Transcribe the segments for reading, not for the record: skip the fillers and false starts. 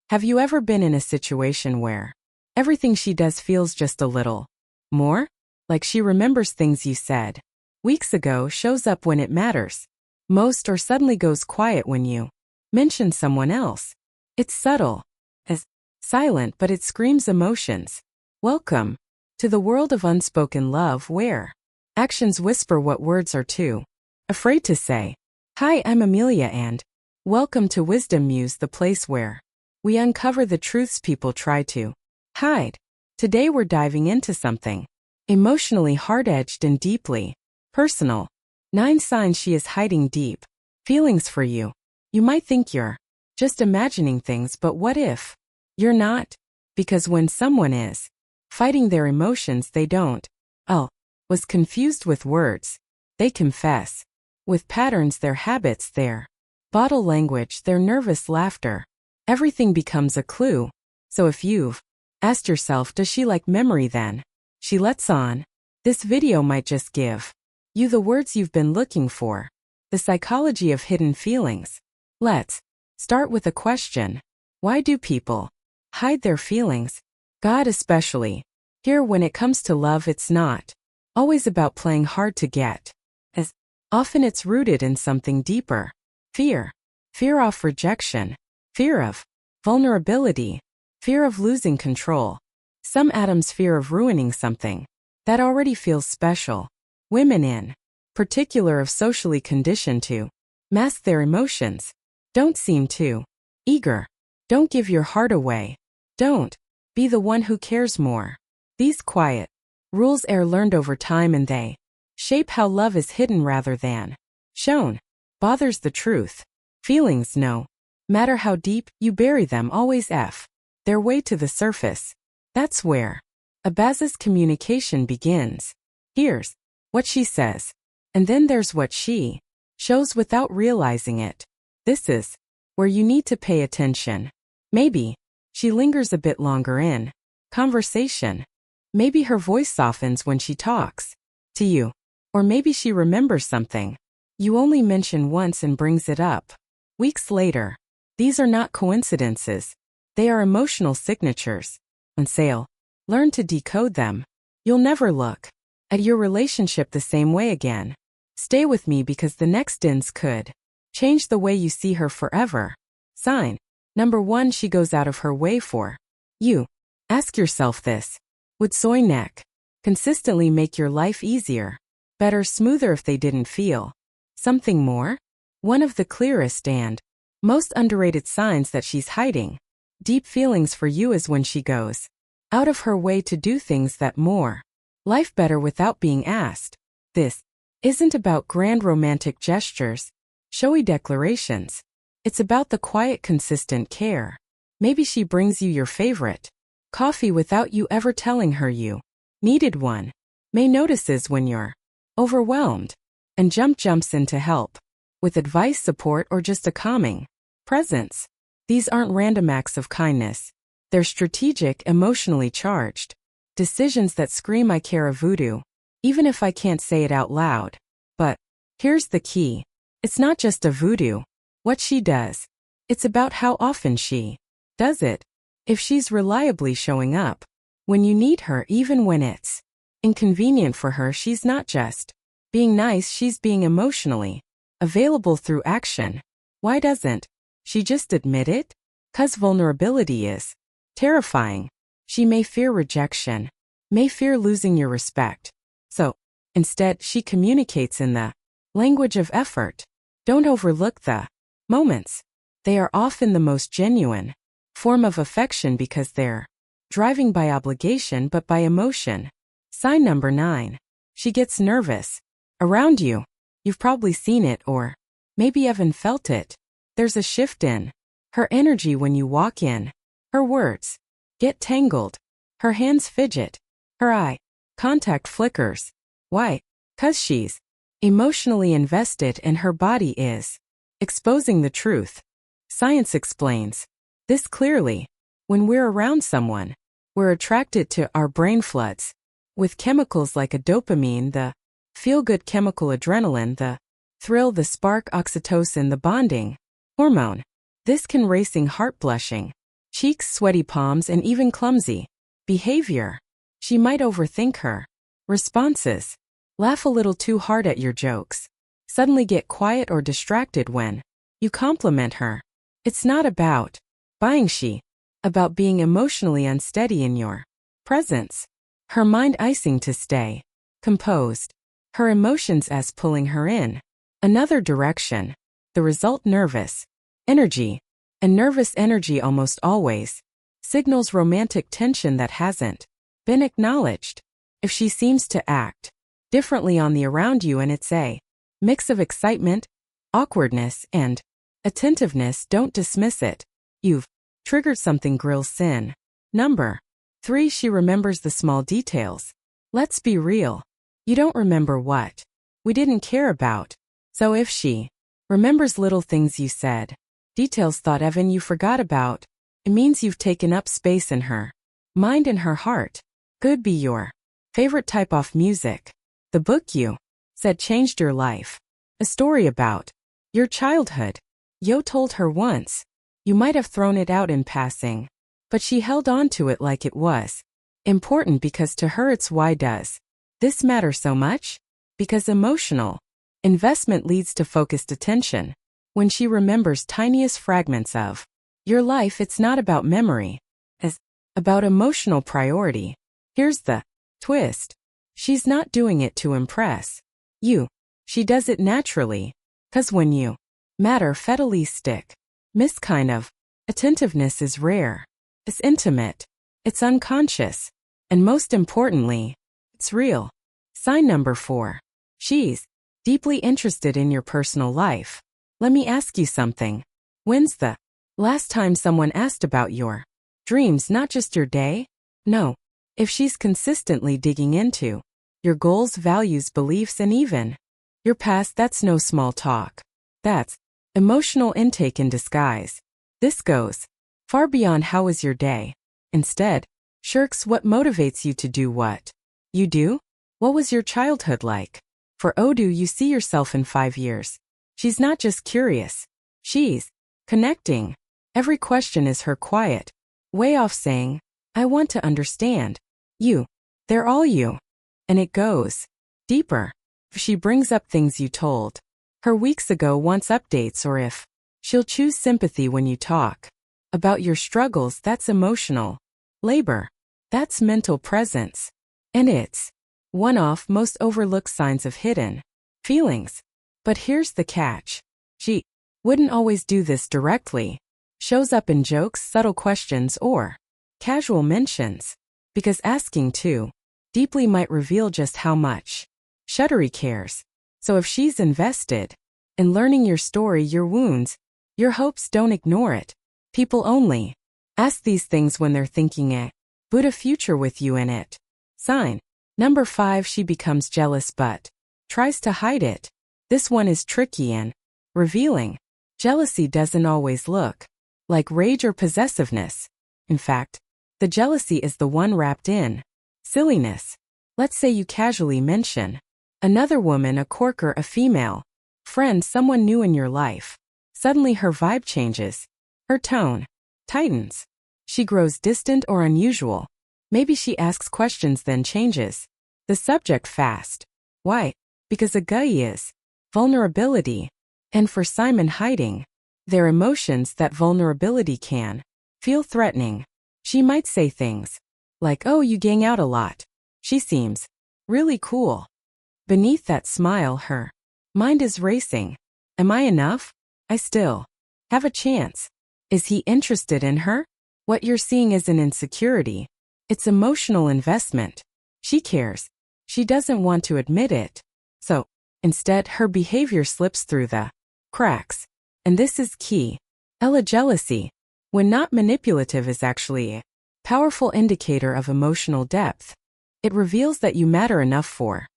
Have you ever been in a situation where everything she does feels just a little more like she remembers things you said weeks ago, shows up when it matters most, or suddenly goes quiet when you mention someone else? It's subtle, as silent, but it screams emotions. Welcome to the world of unspoken love, where actions whisper what words are too afraid to say. Hi, I'm Amelia, and welcome to Wisdom Muse, the place where we uncover the truths people try to hide. Today we're diving into something emotionally hard-edged and deeply personal. 9 signs she is hiding deep feelings for you. You might think you're just imagining things, but what if you're not? Because when someone is fighting their emotions, they don't was confused with words. They confess with patterns, their habits, their bottle language, their nervous laughter. Everything becomes a clue. So if you've asked yourself, does she like memory, then she lets on, this video might just give you the words you've been looking for. The psychology of hidden feelings. Let's start with a question. Why do people hide their feelings? God, especially here when it comes to love, it's not always about playing hard to get. As often it's rooted in something deeper. Fear of rejection, fear of vulnerability, fear of losing control. Some Adam's fear of ruining something that already feels special. Women in particular are socially conditioned to mask their emotions. Don't seem too eager. Don't give your heart away. Don't be the one who cares more. These quiet rules are learned over time, and they shape how love is hidden rather than shown. Bothers the truth. Feelings, no matter how deep you bury them, always their way to the surface. That's where a basis communication begins. Here's what she says, and then there's what she shows without realizing it. This is where you need to pay attention. Maybe she lingers a bit longer in conversation. Maybe her voice softens when she talks to you. Or maybe she remembers something you only mention once and brings it up weeks later. These are not coincidences. They are emotional signatures. And say, learn to decode them. You'll never look at your relationship the same way again. Stay with me, because the next ins could change the way you see her forever. Sign number 1, she goes out of her way for you. Ask yourself this. Would soy neck consistently make your life easier, better, smoother if they didn't feel something more? One of the clearest and most underrated signs that she's hiding deep feelings for you is when she goes out of her way to do things that more life better without being asked. This isn't about grand romantic gestures, showy declarations. It's about the quiet, consistent care. Maybe she brings you your favorite coffee without you ever telling her you needed one. May notices when you're overwhelmed and jumps in to help with advice, support, or just a calming presence. These aren't random acts of kindness. They're strategic, emotionally charged decisions that scream, I care, of voodoo, even if I can't say it out loud. But here's the key. It's not just a voodoo what she does. It's about how often she does it. If she's reliably showing up when you need her, even when it's inconvenient for her, she's not just being nice, she's being emotionally available through action. Why doesn't she just admit it? 'Cause vulnerability is terrifying. She may fear rejection, may fear losing your respect. So instead, she communicates in the language of effort. Don't overlook the moments. They are often the most genuine form of affection, because they're driving by obligation but by emotion. Sign number 9. She gets nervous around you. You've probably seen it, or maybe even felt it. There's a shift in her energy when you walk in. Her words get tangled. Her hands fidget. Her eye contact flickers. Why? 'Cause she's emotionally invested and her body is exposing the truth. Science explains this clearly. When we're around someone, we're attracted to, our brain floods with chemicals like a dopamine, the feel-good chemical adrenaline, the thrill, the spark, oxytocin, the bonding hormone. This can racing heart, blushing cheeks, sweaty palms, and even clumsy. Behavior. She might overthink her responses. Laugh a little too hard at your jokes. Suddenly get quiet or distracted when you compliment her. It's not about buying she, about being emotionally unsteady in your presence. Her mind icing to stay composed. Her emotions as pulling her in another direction. The result nervous energy. And nervous energy almost always signals romantic tension that hasn't been acknowledged. If she seems to act differently on the around you and it's a mix of excitement, awkwardness, and attentiveness, don't dismiss it. You've triggered something. Grill sin. Number 3. She remembers the small details. Let's be real. You don't remember what we didn't care about. So if she remembers little things you said, details thought even you forgot about, it means you've taken up space in her mind and her heart. Could be your favorite type of music. The book you said changed your life. A story about your childhood. Yo told her once. You might have thrown it out in passing, but she held on to it like it was important because to her it's why does this matter so much? Because emotional investment leads to focused attention. When she remembers tiniest fragments of your life, it's not about memory. It's about emotional priority. Here's the twist. She's not doing it to impress you. She does it naturally. 'Cause when you matter fatally stick. Miss kind of attentiveness is rare. It's intimate. It's unconscious. And most importantly, it's real. Sign number 4. She's deeply interested in your personal life. Let me ask you something. When's the last time someone asked about your dreams, not just your day? No. If she's consistently digging into your goals, values, beliefs, and even your past, that's no small talk. That's emotional intake in disguise. This goes far beyond how was your day. Instead, shirks what motivates you to do what you do. What was your childhood like? For do you see yourself in 5 years? She's not just curious. She's connecting. Every question is her quiet way off saying, I want to understand you. They're all you. And it goes deeper. If she brings up things you told her weeks ago, wants updates, or if she'll choose sympathy when you talk about your struggles, that's emotional labor. That's mental presence. And it's one of most overlooked signs of hidden feelings. But here's the catch. She wouldn't always do this directly. Shows up in jokes, subtle questions, or casual mentions. Because asking too deeply might reveal just how much Shuddery cares. So if she's invested in learning your story, your wounds, your hopes, don't ignore it. People only ask these things when they're thinking it would a future with you in it. Sign number 5. She becomes jealous but tries to hide it. This one is tricky and revealing. Jealousy doesn't always look like rage or possessiveness. In fact, the jealousy is the one wrapped in silliness. Let's say you casually mention another woman, a corker, a female friend, someone new in your life. Suddenly her vibe changes. Her tone tightens. She grows distant or unusual. Maybe she asks questions, then changes the subject fast. Why? Because a guy is vulnerability. And for Simon, hiding their emotions, that vulnerability can feel threatening. She might say things like, oh, you gang out a lot. She seems really cool. Beneath that smile, her mind is racing. Am I enough? I still have a chance. Is he interested in her? What you're seeing isn't insecurity. It's emotional investment. She cares. She doesn't want to admit it. So, instead, her behavior slips through the cracks. And this is key. Ella, jealousy, when not manipulative, is actually a powerful indicator of emotional depth. It reveals that you matter enough for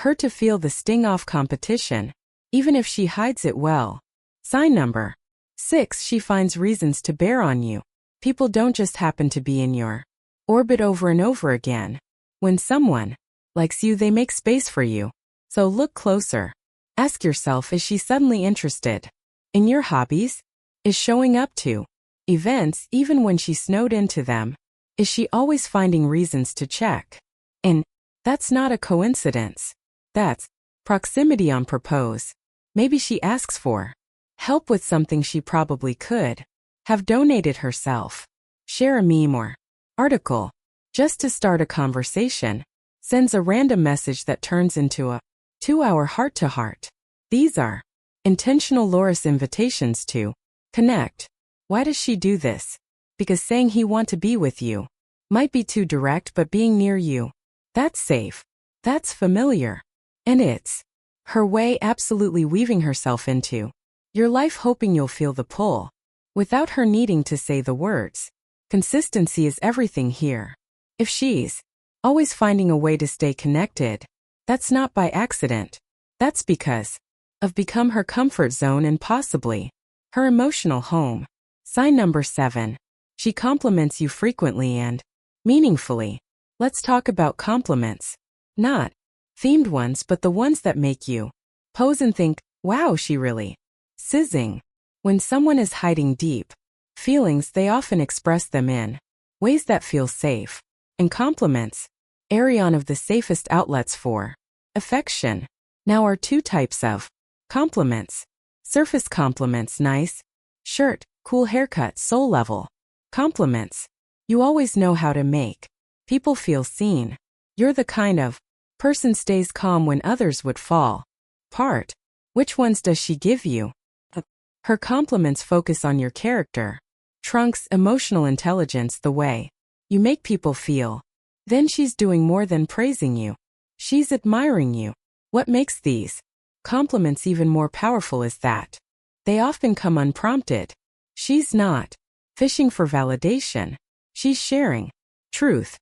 her to feel the sting of competition, even if she hides it well. Sign number 6. She finds reasons to bear on you. People don't just happen to be in your orbit over and over again. When someone likes you, they make space for you. So look closer. Ask yourself, is she suddenly interested in your hobbies? Is showing up to events even when she snowed into them? Is she always finding reasons to check? And that's not a coincidence. That's proximity on purpose. Maybe she asks for help with something she probably could have donated herself. Share a meme or article just to start a conversation. Sends a random message that turns into a 2-hour heart-to-heart. These are intentional Loris invitations to connect. Why does she do this? Because saying he want to be with you might be too direct, but being near you, that's safe. That's familiar. And it's her way absolutely weaving herself into your life, hoping you'll feel the pull without her needing to say the words. Consistency is everything here. If she's always finding a way to stay connected, that's not by accident. That's because of become her comfort zone and possibly her emotional home. Sign number 7. She compliments you frequently and meaningfully. Let's talk about compliments. Not themed ones, but the ones that make you pause and think, wow, she really sizzing. When someone is hiding deep feelings, they often express them in ways that feel safe. And compliments, Arion of the safest outlets for affection. Now are 2 types of compliments. Surface compliments, nice shirt, cool haircut, soul level compliments. You always know how to make people feel seen. You're the kind of person stays calm when others would fall apart. Which ones does she give you? Her compliments focus on your character, trunks, emotional intelligence, the way you make people feel. Then she's doing more than praising you. She's admiring you. What makes these compliments even more powerful is that they often come unprompted. She's not fishing for validation. She's sharing truth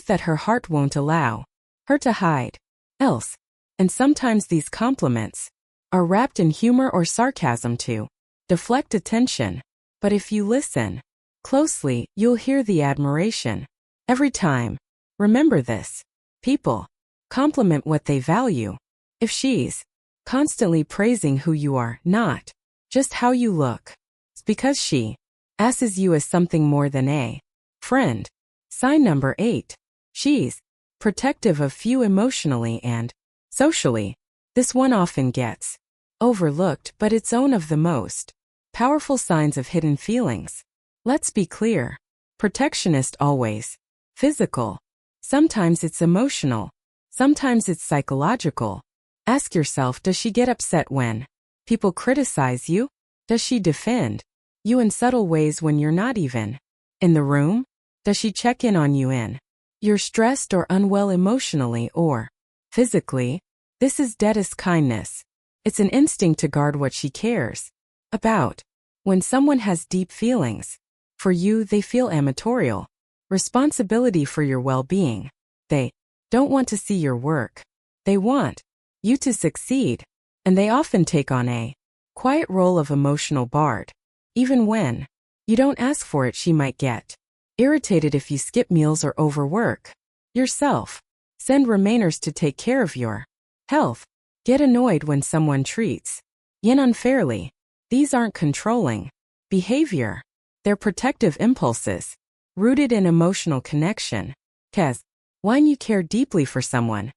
that her heart won't allow her to hide. Else. And sometimes these compliments are wrapped in humor or sarcasm to deflect attention. But if you listen closely, you'll hear the admiration every time. Remember this. People compliment what they value. If she's constantly praising who you are, not just how you look, it's because she asses you as something more than a friend. Sign number 8. She's protective of few emotionally and socially. This one often gets overlooked, but it's one of the most powerful signs of hidden feelings. Let's be clear. Protectionist always physical. Sometimes it's emotional. Sometimes it's psychological. Ask yourself, does she get upset when people criticize you? Does she defend you in subtle ways when you're not even in the room? Does she check in on you in you're stressed or unwell emotionally or physically? This is deadest kindness. It's an instinct to guard what she cares about. When someone has deep feelings for you, they feel amatorial responsibility for your well-being. They don't want to see your work. They want you to succeed. And they often take on a quiet role of emotional bard. Even when you don't ask for it, she might get irritated if you skip meals or overwork yourself. Send remainers to take care of your health. Get annoyed when someone treats you unfairly. These aren't controlling behavior. They're protective impulses rooted in emotional connection. 'Cause when you care deeply for someone,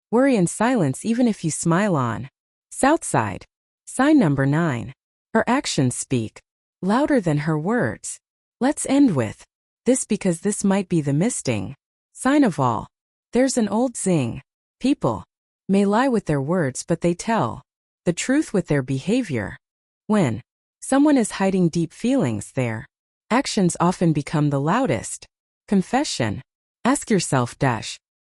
worry in silence even if you smile on Southside. Sign number 9. Her actions speak louder than her words. Let's end with this because this might be the misting sign of all. There's an old zing. People may lie with their words, but they tell the truth with their behavior. When someone is hiding deep feelings, their actions often become the loudest confession. Ask yourself,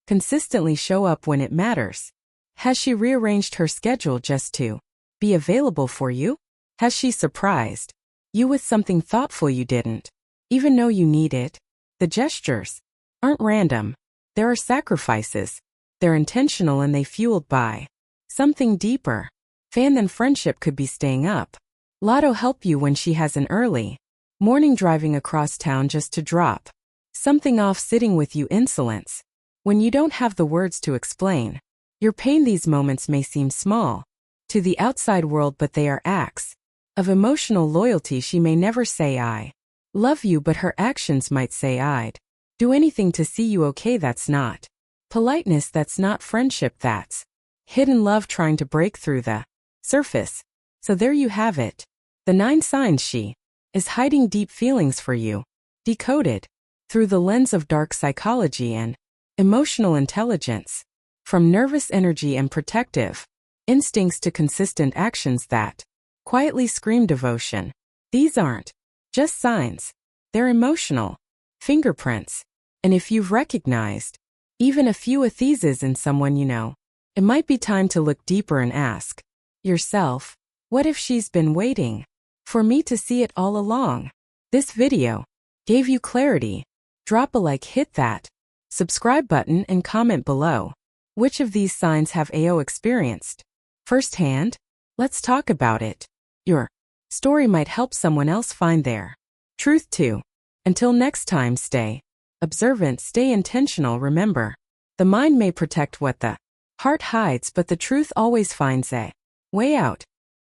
consistently show up when it matters? Has she rearranged her schedule just to be available for you? Has she surprised you with something thoughtful you didn't even know you needed? The gestures aren't random. There are sacrifices. They're intentional and they fueled by something deeper. Fan than friendship could be staying up. Lotto help you when she has an early morning driving across town just to drop something off, sitting with you, insolence. When you don't have the words to explain your pain, these moments may seem small to the outside world, but they are acts Of emotional loyalty, she may never say I love you, but her actions might say I'd do anything to see you okay. That's not politeness, that's not friendship, that's hidden love trying to break through the surface. So there you have it. The 9 signs she is hiding deep feelings for you, decoded through the lens of dark psychology and emotional intelligence. From nervous energy and protective instincts to consistent actions that quietly scream devotion. These aren't just signs. They're emotional fingerprints. And if you've recognized even a few of these in someone you know, it might be time to look deeper and ask yourself, what if she's been waiting for me to see it all along? This video gave you clarity. Drop a like, hit that subscribe button, and comment below. Which of these signs have AO experienced firsthand? Let's talk about it. Your story might help someone else find their truth too. Until next time, stay observant, stay intentional. Remember, the mind may protect what the heart hides, but the truth always finds a way out.